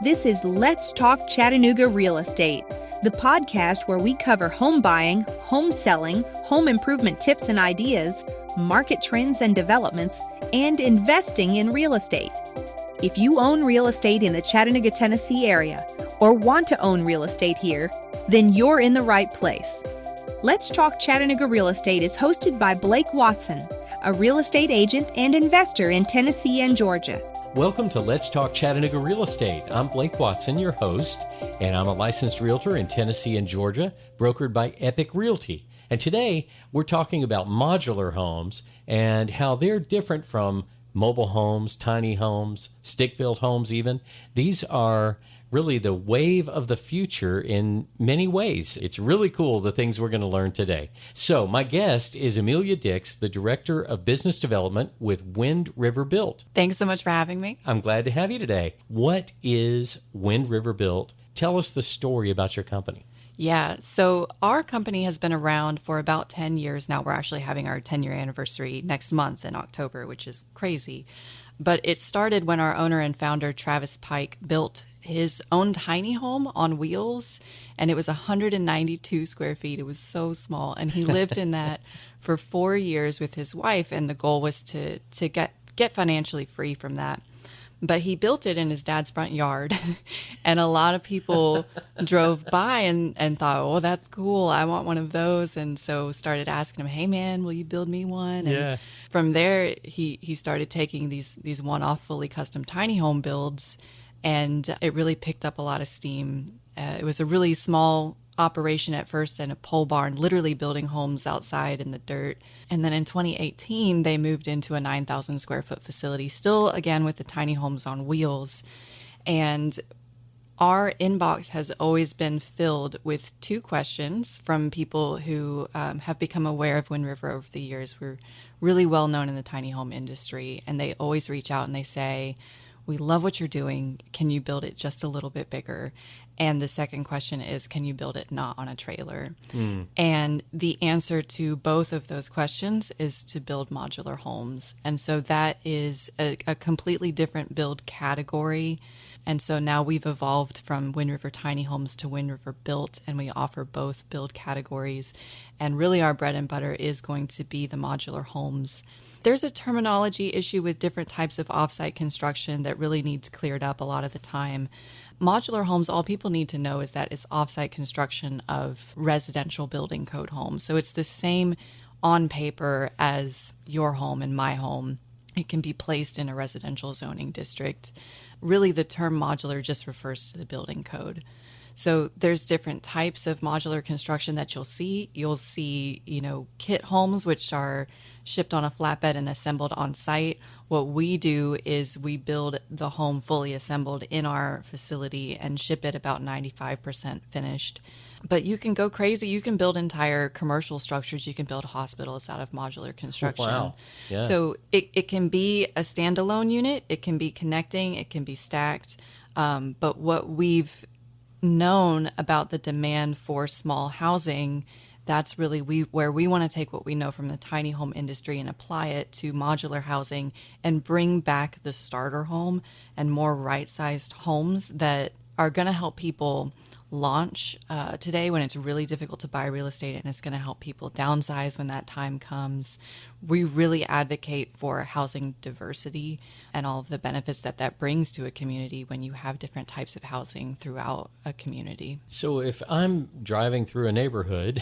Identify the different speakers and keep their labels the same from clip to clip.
Speaker 1: This is Let's Talk Chattanooga Real Estate, the podcast where we cover home buying, home selling, home improvement tips and ideas, market trends and developments, and investing in real estate. If you own real estate in the Chattanooga, Tennessee area, or want to own real estate here, then you're in the right place. Let's Talk Chattanooga Real Estate is hosted by Blake Watson, a real estate agent and investor in Tennessee and Georgia.
Speaker 2: Welcome to Let's Talk Chattanooga Real Estate. I'm Blake Watson, your host, and I'm a licensed realtor in Tennessee and Georgia, brokered by Epique Realty. And today, we're talking about modular homes and how they're different from mobile homes, tiny homes, stick-built homes even. These are really the wave of the future in many ways. It's really cool, the things we're going to learn today. So my guest is Amelia Dicks, the Director of Business Development with Wind River Built.
Speaker 3: Thanks so much for having me.
Speaker 2: I'm glad to have you today. What is Wind River Built? Tell us the story about your company.
Speaker 3: Yeah, so our company has been around for about 10 years now. We're actually having our 10-year anniversary next month in October, which is crazy. But it started when our owner and founder, Travis Pike, built his own tiny home on wheels, and it was 192 square feet. It was so small, and he lived in that for 4 years with his wife, and the goal was to get financially free from that. But he built it in his dad's front yard, and a lot of people drove by and thought, oh, that's cool, I want one of those, and so started asking him, hey, man, will you build me one? And from there, he started taking these one-off fully custom tiny home builds, and it really picked up a lot of steam. It was a really small operation at first in a pole barn, literally building homes outside in the dirt. And then in 2018, they moved into a 9,000 square foot facility, still again with the tiny homes on wheels. And our inbox has always been filled with two questions from people who have become aware of Wind River over the years. We're really well known in the tiny home industry, and they always reach out and they say, we love what you're doing. Can you build it just a little bit bigger? And the second question is, can you build it not on a trailer? And the answer to both of those questions is to build modular homes. And so that is a completely different build category. And so now we've evolved from Wind River Tiny Homes to Wind River Built, and we offer both build categories. And really our bread and butter is going to be the modular homes. There's a terminology issue with different types of offsite construction that really needs cleared up a lot of the time. Modular homes, all people need to know is that it's offsite construction of residential building code homes. So it's the same on paper as your home and my home. It can be placed in a residential zoning district. Really, the term modular just refers to the building code. So there's different types of modular construction that you'll see. You'll see, kit homes, which are shipped on a flatbed and assembled on site. What we do is we build the home fully assembled in our facility and ship it about 95% finished. But you can go crazy. You can build entire commercial structures. You can build hospitals out of modular construction.
Speaker 2: Wow. Yeah.
Speaker 3: So it can be a standalone unit. It can be connecting. It can be stacked. But what we've known about the demand for small housing, that's really where we want to take what we know from the tiny home industry and apply it to modular housing and bring back the starter home and more right-sized homes that are going to help people launch today when it's really difficult to buy real estate, and it's going to help people downsize when that time comes. We really advocate for housing diversity and all of the benefits that brings to a community when you have different types of housing throughout a community.
Speaker 2: So if I'm driving through a neighborhood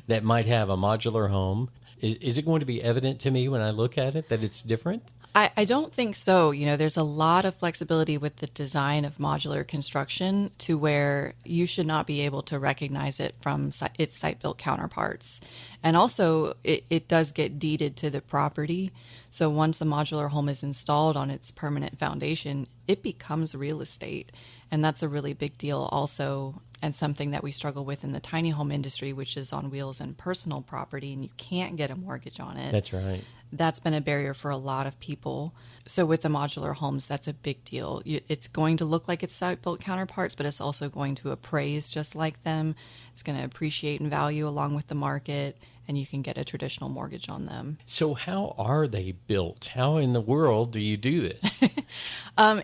Speaker 2: that might have a modular home, is it going to be evident to me when I look at it that it's different?
Speaker 3: I don't think so. There's a lot of flexibility with the design of modular construction to where you should not be able to recognize it from its site-built counterparts. And also, it does get deeded to the property. So once a modular home is installed on its permanent foundation, it becomes real estate. And that's a really big deal also, and something that we struggle with in the tiny home industry, which is on wheels and personal property, and you can't get a mortgage on it.
Speaker 2: That's right.
Speaker 3: That's been a barrier for a lot of people. So with the modular homes, that's a big deal. It's going to look like its site-built counterparts, but it's also going to appraise just like them. It's going to appreciate in value along with the market, and you can get a traditional mortgage on them.
Speaker 2: So how are they built? How in the world do you do this?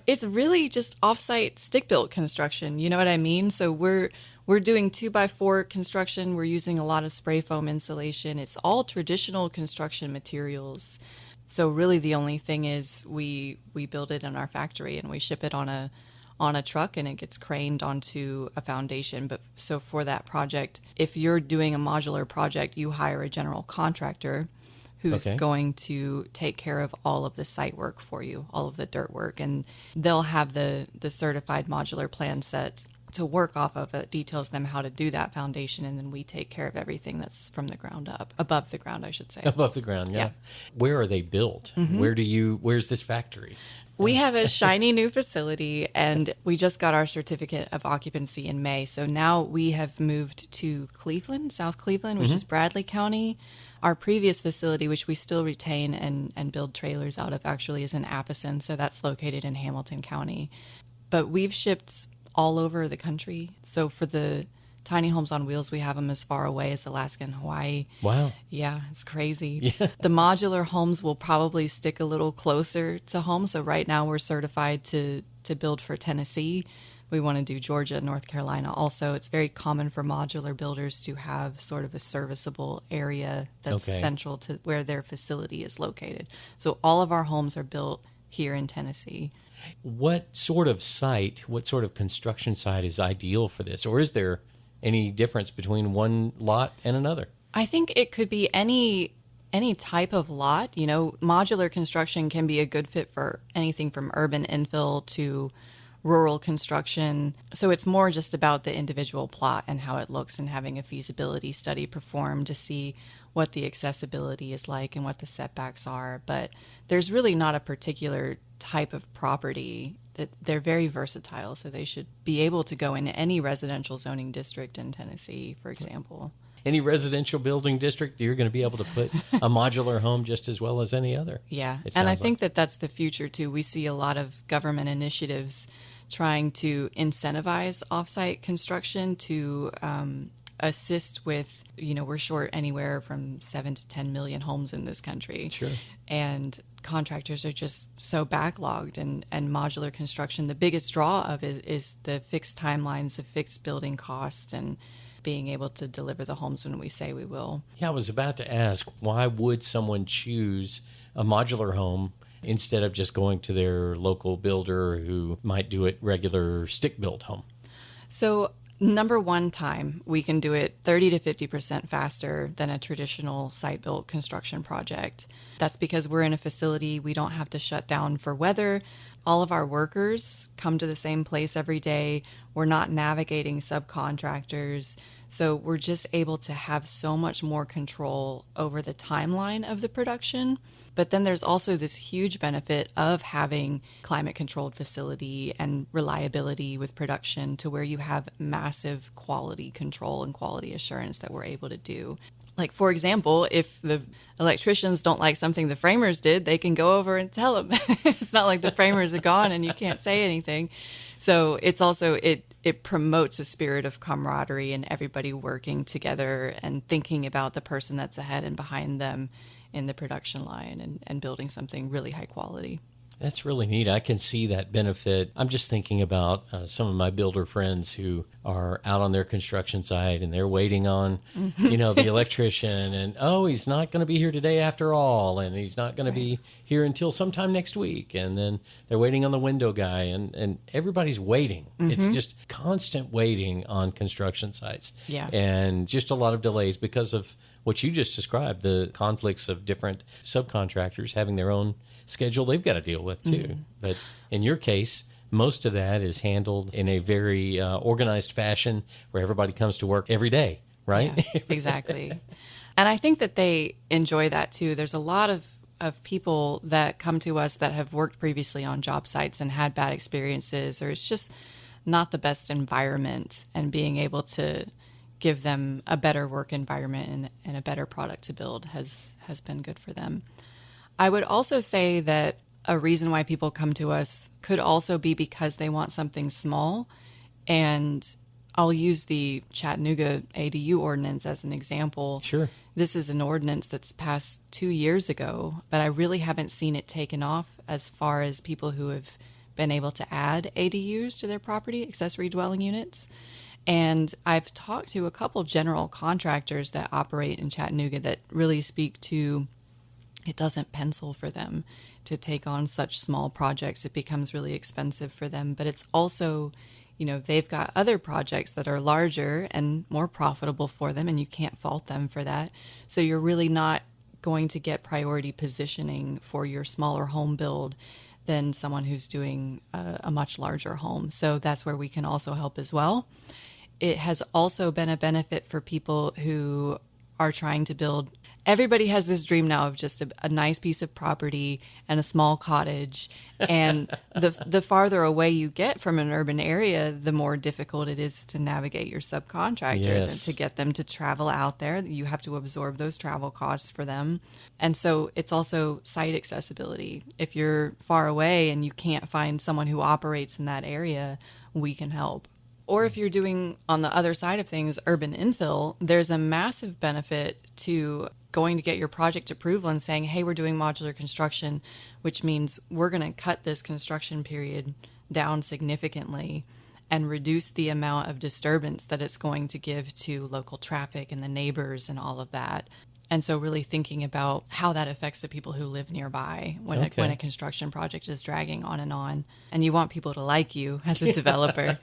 Speaker 3: It's really just offsite stick-built construction. You know what I mean? So we're doing 2x4 construction. We're using a lot of spray foam insulation. It's all traditional construction materials. So really the only thing is we build it in our factory and we ship it on a truck and it gets craned onto a foundation. But so for that project, if you're doing a modular project, you hire a general contractor who's going to take care of all of the site work for you, all of the dirt work, and they'll have the certified modular plan set to work off of. It details them how to do that foundation, and then we take care of everything that's from the ground up, above the ground, I should say.
Speaker 2: Above the ground, yeah. Where are they built? Where's this factory?
Speaker 3: We have a shiny new facility, and we just got our certificate of occupancy in May. So now we have moved to Cleveland, South Cleveland, which is Bradley County. Our previous facility, which we still retain and build trailers out of, actually is in Appleton. So that's located in Hamilton County. But we've shipped all over the country. So for the tiny homes on wheels, we have them as far away as Alaska and Hawaii.
Speaker 2: Wow.
Speaker 3: Yeah, it's crazy.
Speaker 2: Yeah.
Speaker 3: The modular homes will probably stick a little closer to home. So right now we're certified to build for Tennessee. We want to do Georgia, North Carolina also. It's very common for modular builders to have sort of a serviceable area that's central to where their facility is located. So all of our homes are built here in Tennessee.
Speaker 2: What sort of construction site is ideal for this? Or is there any difference between one lot and another?
Speaker 3: I think it could be any type of lot. You know, modular construction can be a good fit for anything from urban infill to rural construction. So it's more just about the individual plot and how it looks, and having a feasibility study performed to see what the accessibility is like and what the setbacks are. But there's really not a particular type of property. That they're very versatile, so they should be able to go in any residential zoning district in Tennessee, for example.
Speaker 2: Any residential building district, you're going to be able to put a modular home just as well as any other.
Speaker 3: Yeah, and I think that's the future too. We see a lot of government initiatives trying to incentivize offsite construction to assist with, we're short anywhere from 7 to 10 million homes in this country.
Speaker 2: Sure.
Speaker 3: And contractors are just so backlogged, and modular construction, the biggest draw of it is the fixed timelines, the fixed building cost, and being able to deliver the homes when we say we will.
Speaker 2: Yeah, I was about to ask, why would someone choose a modular home instead of just going to their local builder who might do it regular stick-built home?
Speaker 3: So number one, time. We can do it 30 to 50% faster than a traditional site-built construction project. That's because we're in a facility. We don't have to shut down for weather. All of our workers come to the same place every day. We're not navigating subcontractors. So we're just able to have so much more control over the timeline of the production. But then there's also this huge benefit of having climate-controlled facility and reliability with production, to where you have massive quality control and quality assurance that we're able to do. Like, for example, if the electricians don't like something the framers did, they can go over and tell them. It's not like the framers are gone and you can't say anything. So it's also, it promotes a spirit of camaraderie and everybody working together and thinking about the person that's ahead and behind them in the production line, and building something really high quality.
Speaker 2: That's really neat. I can see that benefit. I'm just thinking about some of my builder friends who are out on their construction site and they're waiting on, the electrician, and, he's not going to be here today after all, and he's not going to be here until sometime next week. And then they're waiting on the window guy, and everybody's waiting. It's just constant waiting on construction sites.
Speaker 3: Yeah.
Speaker 2: And just a lot of delays because of what you just described, the conflicts of different subcontractors having their own schedule they've got to deal with too. But in your case, most of that is handled in a very organized fashion where everybody comes to work every day, right?
Speaker 3: Yeah, exactly. And I think that they enjoy that too. There's a lot of people that come to us that have worked previously on job sites and had bad experiences, or it's just not the best environment, and being able to give them a better work environment and a better product to build has been good for them. I would also say that a reason why people come to us could also be because they want something small, and I'll use the Chattanooga ADU ordinance as an example.
Speaker 2: Sure.
Speaker 3: This is an ordinance that's passed 2 years ago, but I really haven't seen it taken off as far as people who have been able to add ADUs to their property, accessory dwelling units. And I've talked to a couple general contractors that operate in Chattanooga that really speak to it doesn't pencil for them to take on such small projects. It becomes really expensive for them, but it's also, they've got other projects that are larger and more profitable for them, and you can't fault them for that. So you're really not going to get priority positioning for your smaller home build than someone who's doing a much larger home. So that's where we can also help as well. It has also been a benefit for people who are trying to build. Everybody has this dream now of just a nice piece of property and a small cottage. And the farther away you get from an urban area, the more difficult it is to navigate your subcontractors and to get them to travel out there. You have to absorb those travel costs for them. And so it's also site accessibility. If you're far away and you can't find someone who operates in that area, we can help. Or if you're doing, on the other side of things, urban infill, there's a massive benefit to going to get your project approval and saying, hey, we're doing modular construction, which means we're going to cut this construction period down significantly and reduce the amount of disturbance that it's going to give to local traffic and the neighbors and all of that. And so really thinking about how that affects the people who live nearby when a construction project is dragging on. And you want people to like you as a developer.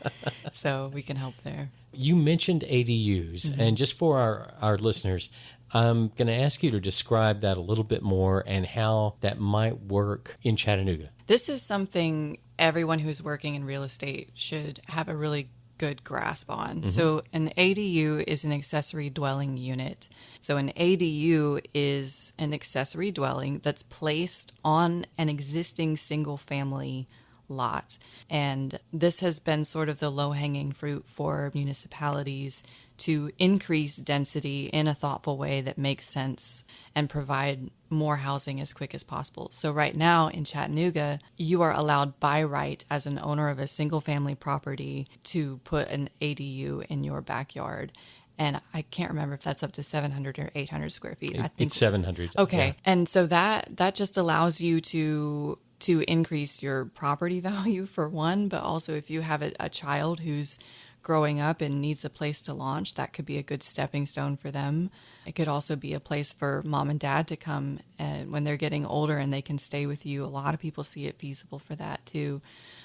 Speaker 3: So we can help there.
Speaker 2: You mentioned ADUs. And just for our listeners, I'm going to ask you to describe that a little bit more and how that might work in Chattanooga.
Speaker 3: This is something everyone who's working in real estate should have a really good grasp on. So an ADU is an accessory dwelling unit. So an ADU is an accessory dwelling that's placed on an existing single family lot. And this has been sort of the low-hanging fruit for municipalities to increase density in a thoughtful way that makes sense and provide more housing as quick as possible. So right now in Chattanooga, you are allowed by right as an owner of a single family property to put an ADU in your backyard. And I can't remember if that's up to 700 or 800 square feet. I think
Speaker 2: it's 700.
Speaker 3: Okay.
Speaker 2: Yeah.
Speaker 3: And so that just allows you to increase your property value for one, but also if you have a child who's growing up and needs a place to launch, that could be a good stepping stone for them. It could also be a place for mom and dad to come when they're getting older and they can stay with you. A lot of people see it feasible for that too.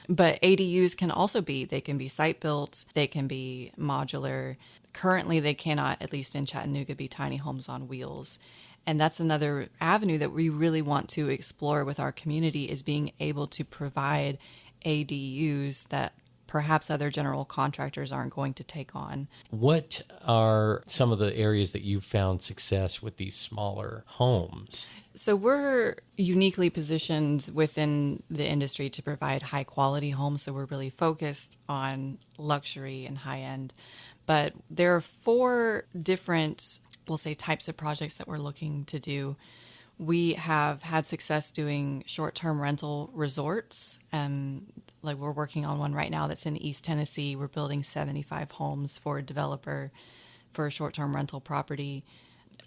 Speaker 3: But ADUs can also they can be site built, they can be modular. Currently, they cannot, at least in Chattanooga, be tiny homes on wheels. And that's another avenue that we really want to explore with our community, is being able to provide ADUs that perhaps other general contractors aren't going to take on.
Speaker 2: What are some of the areas that you've found success with these smaller homes?
Speaker 3: So we're uniquely positioned within the industry to provide high quality homes. So we're really focused on luxury and high end. But there are 4 different, we'll say, types of projects that we're looking to do. We have had success doing short-term rental resorts. Like we're working on one right now that's in East Tennessee. We're building 75 homes for a developer for a short-term rental property.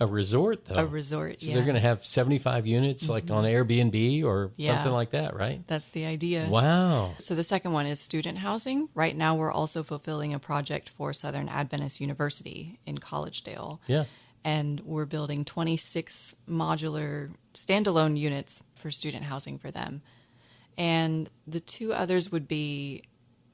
Speaker 2: A resort, though?
Speaker 3: A resort,
Speaker 2: So they're going to have 75 units like on Airbnb or something like that, right?
Speaker 3: That's the idea.
Speaker 2: Wow.
Speaker 3: So the second one is student housing. Right now we're also fulfilling a project for Southern Adventist University in Collegedale.
Speaker 2: Yeah.
Speaker 3: And we're building 26 modular standalone units for student housing for them. And the 2 others would be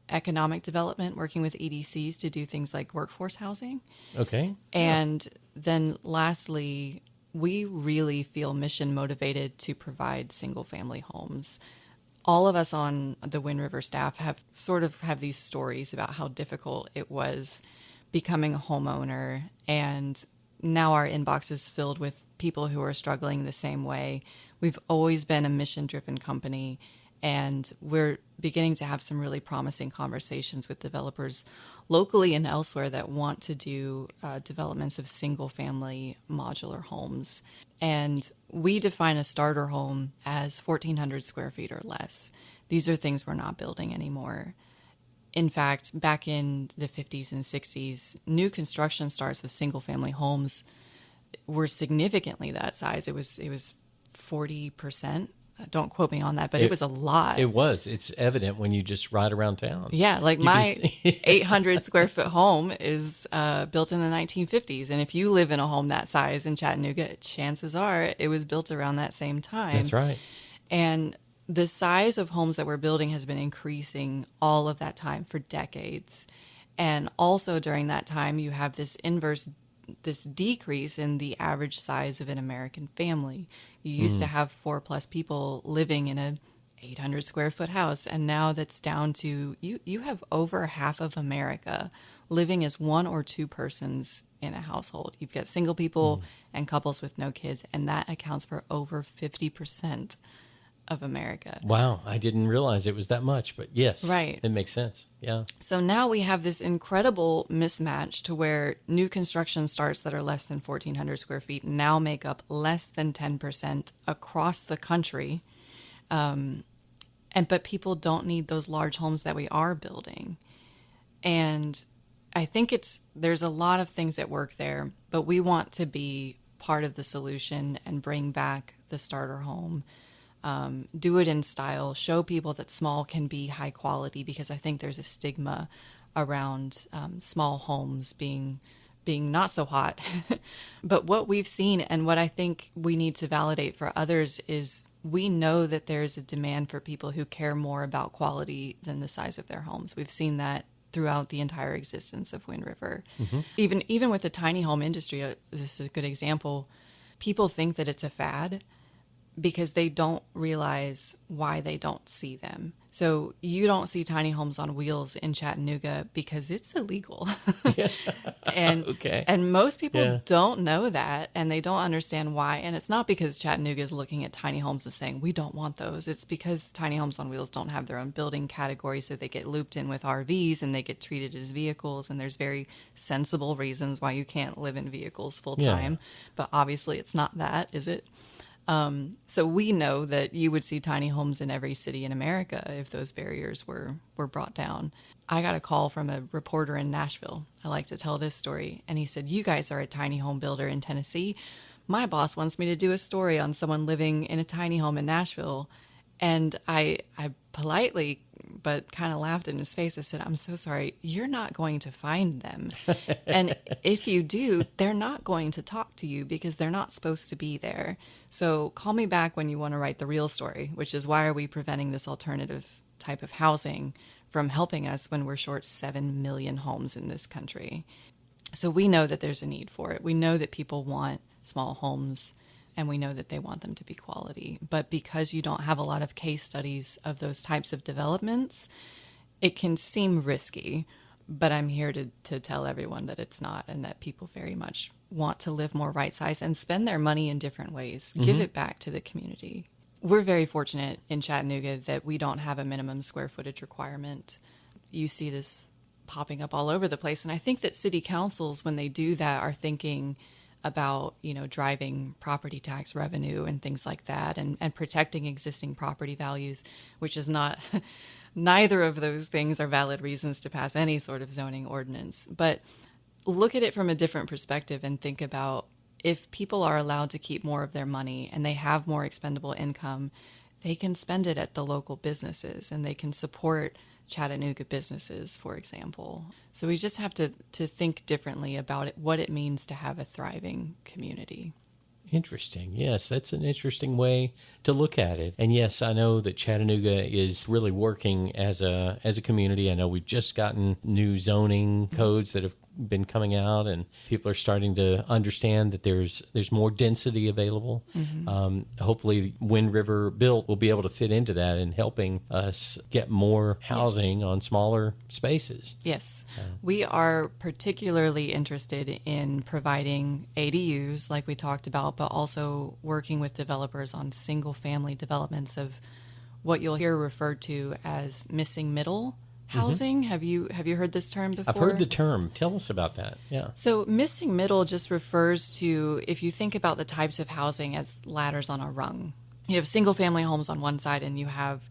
Speaker 3: economic development, working with EDCs to do things like workforce housing.
Speaker 2: Okay.
Speaker 3: And then lastly, we really feel mission motivated to provide single family homes. All of us on the Wind River staff have these stories about how difficult it was becoming a homeowner, and now our inbox is filled with people who are struggling the same way. We've always been a mission-driven company, and we're beginning to have some really promising conversations with developers locally and elsewhere that want to do developments of single-family modular homes. And we define a starter home as 1,400 square feet or less. These are things we're not building anymore. In fact, back in the 50s and 60s, new construction starts with single-family homes were significantly that size. It was 40%. Don't quote me on that, but it was a lot.
Speaker 2: It was. It's evident when you just ride around town.
Speaker 3: Yeah, like my 800 square foot home is built in the 1950s. And if you live in a home that size in Chattanooga, chances are it was built around that same time.
Speaker 2: That's right.
Speaker 3: And the size of homes that we're building has been increasing all of that time for decades. And also during that time, you have this decrease in the average size of an American family. You used to have 4+ people living in a 800 square foot house, and now that's down to you have over half of America living as one or two persons in a household. You've got single people and couples with no kids, and that accounts for over 50% of America.
Speaker 2: Wow, I didn't realize it was that much, but yes,
Speaker 3: right.
Speaker 2: It makes sense. Yeah.
Speaker 3: So now we have this incredible mismatch to where new construction starts that are less than 1,400 square feet now make up less than 10% across the country. But people don't need those large homes that we are building. And I think there's a lot of things at work there, but we want to be part of the solution and bring back the starter home. Do it in style, show people that small can be high quality, because I think there's a stigma around small homes being not so hot. But what we've seen and what I think we need to validate for others is we know that there's a demand for people who care more about quality than the size of their homes. We've seen that throughout the entire existence of Wind River. Mm-hmm. Even with the tiny home industry, this is a good example. People think that it's a fad because they don't realize why they don't see them. So you don't see tiny homes on wheels in Chattanooga because it's illegal. And most people don't know that, and they don't understand why. And it's not because Chattanooga is looking at tiny homes and saying, we don't want those. It's because tiny homes on wheels don't have their own building category, so they get looped in with RVs and they get treated as vehicles. And there's very sensible reasons why you can't live in vehicles full time. Yeah. But obviously it's not that, is it? So we know that you would see tiny homes in every city in America if those barriers were brought down. I got a call from a reporter in Nashville. I like to tell this story. And he said, you guys are a tiny home builder in Tennessee. My boss wants me to do a story on someone living in a tiny home in Nashville. And I politely, but kind of laughed in his face. I said, I'm so sorry. You're not going to find them. And if you do, they're not going to talk to you because they're not supposed to be there. So call me back when you want to write the real story, which is why are we preventing this alternative type of housing from helping us when we're short 7 million homes in this country. So we know that there's a need for it. We know that people want small homes, and we know that they want them to be quality. But because you don't have a lot of case studies of those types of developments, it can seem risky. But I'm here to tell everyone that it's not, and that people very much want to live more right-sized and spend their money in different ways. Mm-hmm. Give it back to the community. We're very fortunate in Chattanooga that we don't have a minimum square footage requirement. You see this popping up all over the place. And I think that city councils, when they do that, are thinking about, driving property tax revenue and things like that, and protecting existing property values, which is not, neither of those things are valid reasons to pass any sort of zoning ordinance. But look at it from a different perspective and think about, if people are allowed to keep more of their money and they have more expendable income, they can spend it at the local businesses, and they can support Chattanooga businesses, for example. So we just have to think differently about it, what it means to have a thriving community.
Speaker 2: Interesting. Yes, that's an interesting way to look at it. And yes, I know that Chattanooga is really working as a community. I know we've just gotten new zoning codes that have been coming out, and people are starting to understand that there's more density available. Mm-hmm. Hopefully Wind River Built will be able to fit into that and helping us get more housing on smaller spaces.
Speaker 3: Yes. We are particularly interested in providing ADUs like we talked about, but also working with developers on single family developments of what you'll hear referred to as missing middle housing. Mm-hmm. Have you heard this term before?
Speaker 2: I've heard the term. Tell us about that. Yeah.
Speaker 3: So missing middle just refers to, if you think about the types of housing as ladders on a rung. You have single family homes on one side, and you have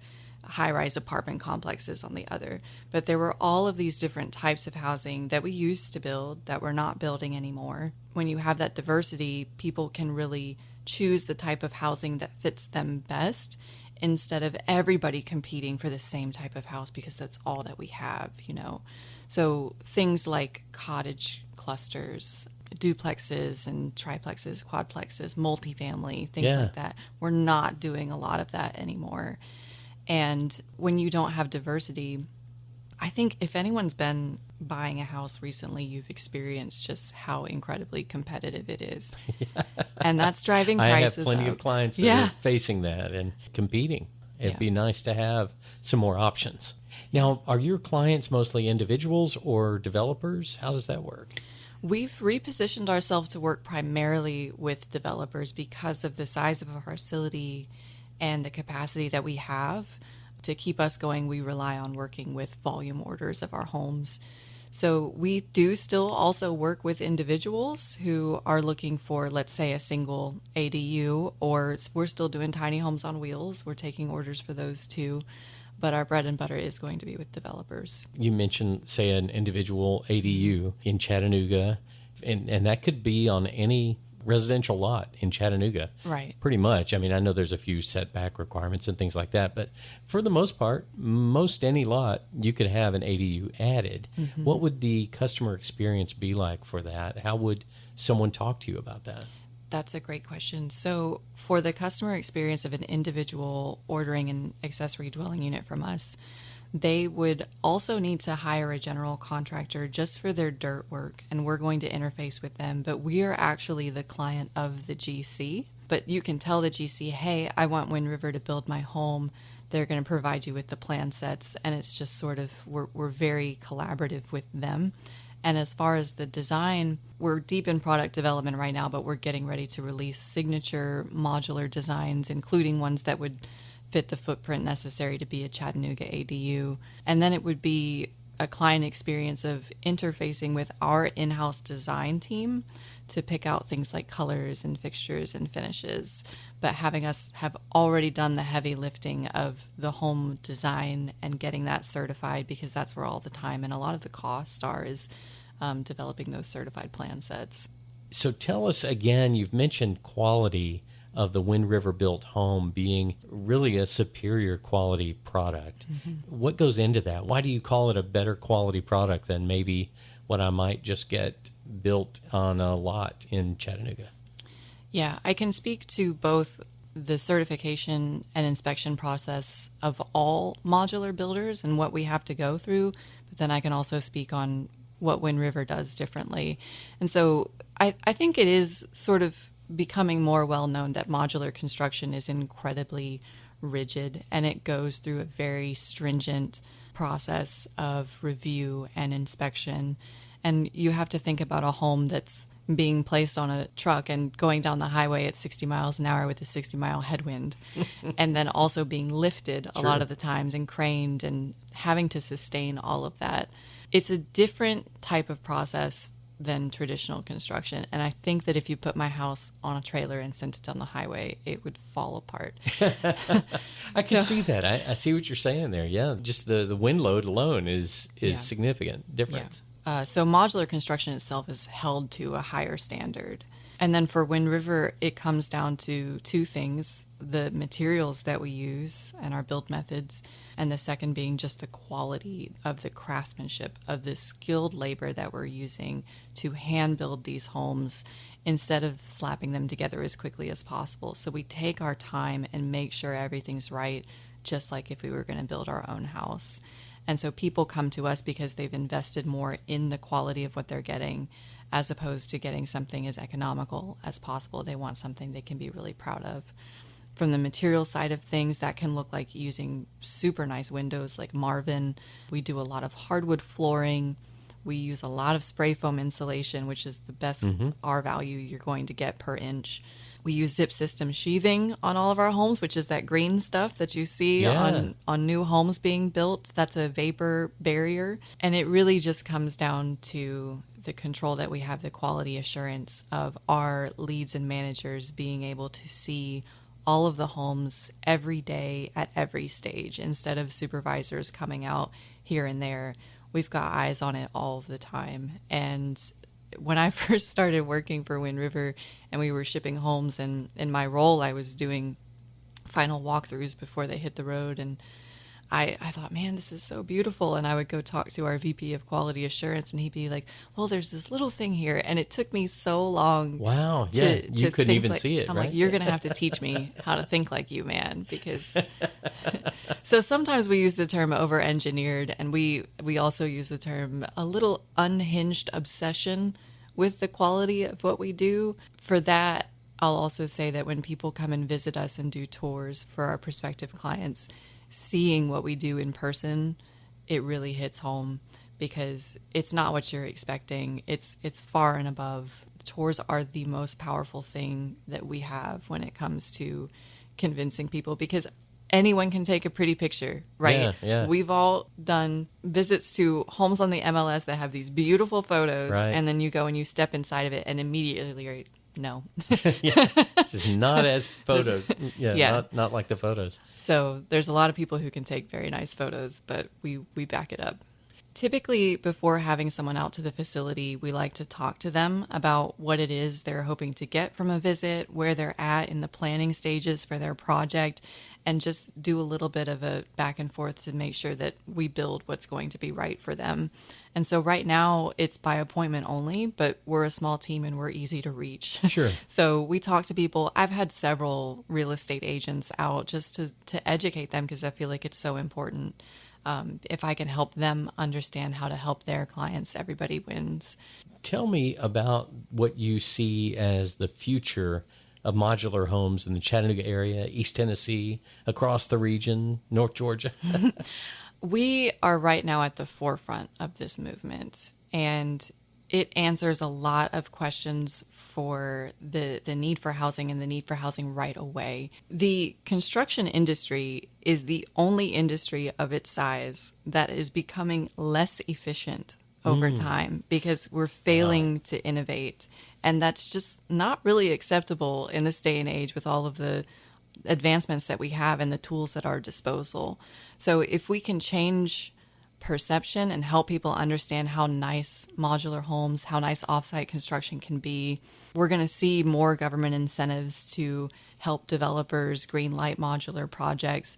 Speaker 3: high-rise apartment complexes on the other. But there were all of these different types of housing that we used to build that we're not building anymore. When you have that diversity, people can really choose the type of housing that fits them best instead of everybody competing for the same type of house because that's all that we have, you know. So things like cottage clusters, duplexes and triplexes, quadplexes, multifamily, things like that. We're not doing a lot of that anymore. And when you don't have diversity, I think if anyone's been buying a house recently, you've experienced just how incredibly competitive it is. And that's driving prices
Speaker 2: I have plenty
Speaker 3: up.
Speaker 2: of clients that are facing that and competing. It'd be nice to have some more options. Now, are your clients mostly individuals or developers? How does that work?
Speaker 3: We've repositioned ourselves to work primarily with developers because of the size of our facility and the capacity that we have. To keep us going, we rely on working with volume orders of our homes. So we do still also work with individuals who are looking for, let's say, a single ADU, or we're still doing tiny homes on wheels. We're taking orders for those too. But our bread and butter is going to be with developers.
Speaker 2: You mentioned, say, an individual ADU in Chattanooga, and that could be on any residential lot in Chattanooga.
Speaker 3: Right.
Speaker 2: Pretty much. I mean, I know there's a few setback requirements and things like that, but for the most part, most any lot, you could have an ADU added. Mm-hmm. What would the customer experience be like for that? How would someone talk to you about that?
Speaker 3: That's a great question. So for the customer experience of an individual ordering an accessory dwelling unit from us, they would also need to hire a general contractor just for their dirt work, and we're going to interface with them. But we are actually the client of the GC. But you can tell the GC, hey, I want Wind River to build my home. They're going to provide you with the plan sets, and it's just sort of, we're very collaborative with them. And as far as the design, we're deep in product development right now, but we're getting ready to release signature modular designs, including ones that would fit the footprint necessary to be a Chattanooga ADU. And then it would be a client experience of interfacing with our in-house design team to pick out things like colors and fixtures and finishes, but having us have already done the heavy lifting of the home design and getting that certified, because that's where all the time and a lot of the cost is developing those certified plan sets.
Speaker 2: So tell us again, you've mentioned quality of the Wind River built home being really a superior quality product. Mm-hmm. What goes into that? Why do you call it a better quality product than maybe what I might just get built on a lot in Chattanooga?
Speaker 3: Yeah, I can speak to both the certification and inspection process of all modular builders and what we have to go through, but then I can also speak on what Wind River does differently. And so I think it is sort of becoming more well known that modular construction is incredibly rigid, and it goes through a very stringent process of review and inspection. And you have to think about a home that's being placed on a truck and going down the highway at 60 miles an hour with a 60-mile headwind, and then also being lifted a lot of the times and craned and having to sustain all of that. It's a different type of process than traditional construction. And I think that if you put my house on a trailer and sent it down the highway, it would fall apart.
Speaker 2: I can see that. I see what you're saying there. Yeah, just the wind load alone is significant difference.
Speaker 3: Yeah. So modular construction itself is held to a higher standard. And then for Wind River, it comes down to two things: the materials that we use and our build methods, and the second being just the quality of the craftsmanship of the skilled labor that we're using to hand build these homes instead of slapping them together as quickly as possible. So we take our time and make sure everything's right, just like if we were going to build our own house. And so people come to us because they've invested more in the quality of what they're getting, as opposed to getting something as economical as possible. They want something they can be really proud of. From the material side of things, that can look like using super nice windows like Marvin. We do a lot of hardwood flooring. We use a lot of spray foam insulation, which is the best R value you're going to get per inch. We use zip system sheathing on all of our homes, which is that green stuff that you see on new homes being built. That's a vapor barrier. And it really just comes down to the control that we have, the quality assurance of our leads and managers being able to see all of the homes every day at every stage. Instead of supervisors coming out here and there, we've got eyes on it all the time. And when I first started working for Wind River and we were shipping homes, and in my role I was doing final walkthroughs before they hit the road, and I thought, man, this is so beautiful. And I would go talk to our VP of Quality Assurance, and he'd be like, well, there's this little thing here. And it took me so long.
Speaker 2: Wow. Yeah. You couldn't even see it,
Speaker 3: I'm
Speaker 2: right?
Speaker 3: like, you're going to have to teach me how to think like you, man. Because so sometimes we use the term over-engineered, and we also use the term a little unhinged obsession with the quality of what we do. For that, I'll also say that when people come and visit us and do tours for our prospective clients, seeing what we do in person, it really hits home, because it's not what you're expecting. It's far and above. Tours are the most powerful thing that we have when it comes to convincing people, because anyone can take a pretty picture, right?
Speaker 2: Yeah, yeah.
Speaker 3: We've all done visits to homes on the MLS that have these beautiful photos,
Speaker 2: right.
Speaker 3: And then you go and you step inside of it, and immediately you're, no.
Speaker 2: Yeah, this is not as photo. Yeah. Not like the photos.
Speaker 3: So there's a lot of people who can take very nice photos, but we back it up. Typically, before having someone out to the facility, we like to talk to them about what it is they're hoping to get from a visit, where they're at in the planning stages for their project, and just do a little bit of a back and forth to make sure that we build what's going to be right for them. And so right now it's by appointment only, but we're a small team and we're easy to reach.
Speaker 2: Sure.
Speaker 3: So we talk to people. I've had several real estate agents out just to educate them, because I feel like it's so important. If I can help them understand how to help their clients, everybody wins.
Speaker 2: Tell me about what you see as the future of modular homes in the Chattanooga area, East Tennessee, across the region, North Georgia.
Speaker 3: We are right now at the forefront of this movement, and it answers a lot of questions for the need for housing and the need for housing right away. The construction industry is the only industry of its size that is becoming less efficient over time, because we're failing to innovate. And that's just not really acceptable in this day and age with all of the advancements that we have and the tools at our disposal. So if we can change perception and help people understand how nice modular homes, how nice offsite construction can be, we're going to see more government incentives to help developers greenlight modular projects.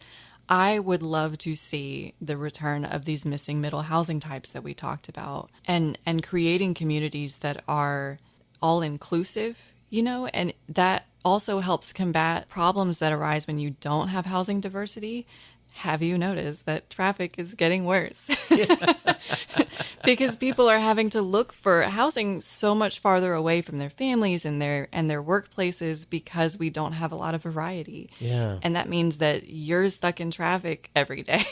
Speaker 3: I would love to see the return of these missing middle housing types that we talked about, and creating communities that are all inclusive, and that also helps combat problems that arise when you don't have housing diversity. Have you noticed that traffic is getting worse? Because people are having to look for housing so much farther away from their families and their workplaces, because we don't have a lot of variety.
Speaker 2: Yeah.
Speaker 3: And that means that you're stuck in traffic every day.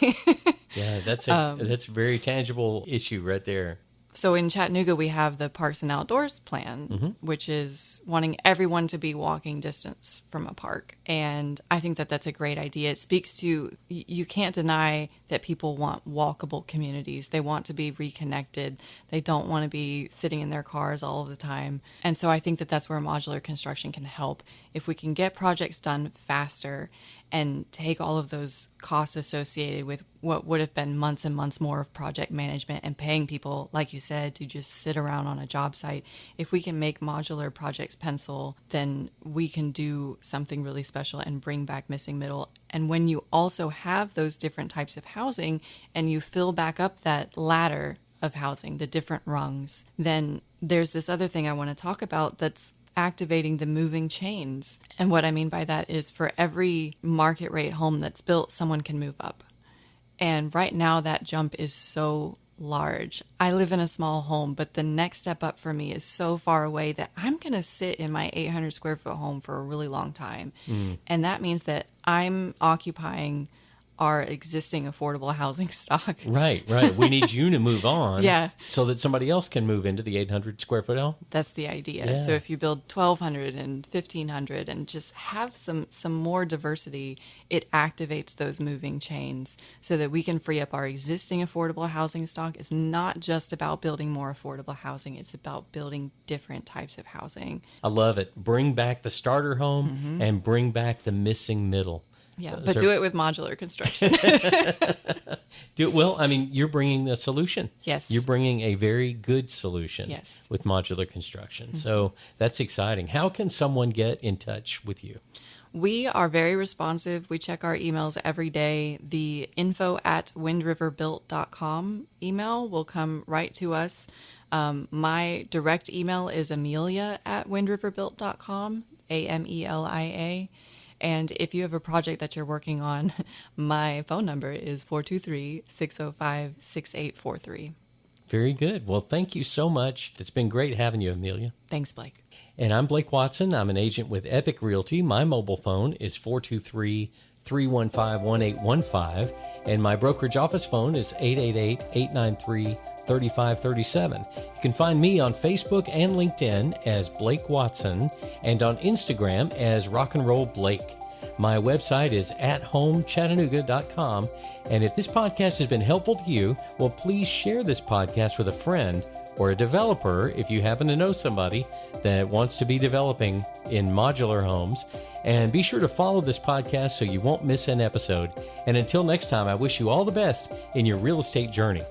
Speaker 2: Yeah, that's a very tangible issue right there.
Speaker 3: So in Chattanooga, we have the Parks and Outdoors plan, which is wanting everyone to be walking distance from a park. And I think that that's a great idea. It speaks to, you can't deny that people want walkable communities. They want to be reconnected. They don't want to be sitting in their cars all of the time. And so I think that that's where modular construction can help. If we can get projects done faster and take all of those costs associated with what would have been months and months more of project management and paying people, like you said, to just sit around on a job site. If we can make modular projects pencil, then we can do something really special and bring back missing middle. And when you also have those different types of housing and you fill back up that ladder of housing, the different rungs, then there's this other thing I want to talk about that's activating the moving chains. And what I mean by that is, for every market rate home that's built, someone can move up. And right now that jump is so large. I live in a small home, but the next step up for me is so far away that I'm going to sit in my 800 square foot home for a really long time. And that means that I'm occupying our existing affordable housing stock.
Speaker 2: Right. We need you to move on
Speaker 3: Yeah.
Speaker 2: so that somebody else can move into the 800 square foot home.
Speaker 3: That's the idea.
Speaker 2: Yeah.
Speaker 3: So if you build 1,200 and 1,500 and just have some more diversity, it activates those moving chains so that we can free up our existing affordable housing stock. It's not just about building more affordable housing. It's about building different types of housing.
Speaker 2: I love it. Bring back the starter home and bring back the missing middle.
Speaker 3: Yeah, but do it with modular construction.
Speaker 2: Well, I mean, you're bringing a solution.
Speaker 3: Yes.
Speaker 2: You're bringing a very good solution
Speaker 3: Yes.
Speaker 2: with modular construction. So that's exciting. How can someone get in touch with you?
Speaker 3: We are very responsive. We check our emails every day. The info@windriverbuilt.com email will come right to us. My direct email is amelia@windriverbuilt.com, Amelia. And if you have a project that you're working on, my phone number is 423-605-6843.
Speaker 2: Very good. Well, thank you so much. It's been great having you, Amelia.
Speaker 3: Thanks, Blake.
Speaker 2: And I'm Blake Watson. I'm an agent with Epique Realty. My mobile phone is 423-315-1815. And my brokerage office phone is 888-893-3537. You can find me on Facebook and LinkedIn as Blake Watson and on Instagram as Rock and Roll Blake. My website is athomechattanooga.com. And if this podcast has been helpful to you, well, please share this podcast with a friend or a developer if you happen to know somebody that wants to be developing in modular homes. And be sure to follow this podcast so you won't miss an episode. And until next time, I wish you all the best in your real estate journey.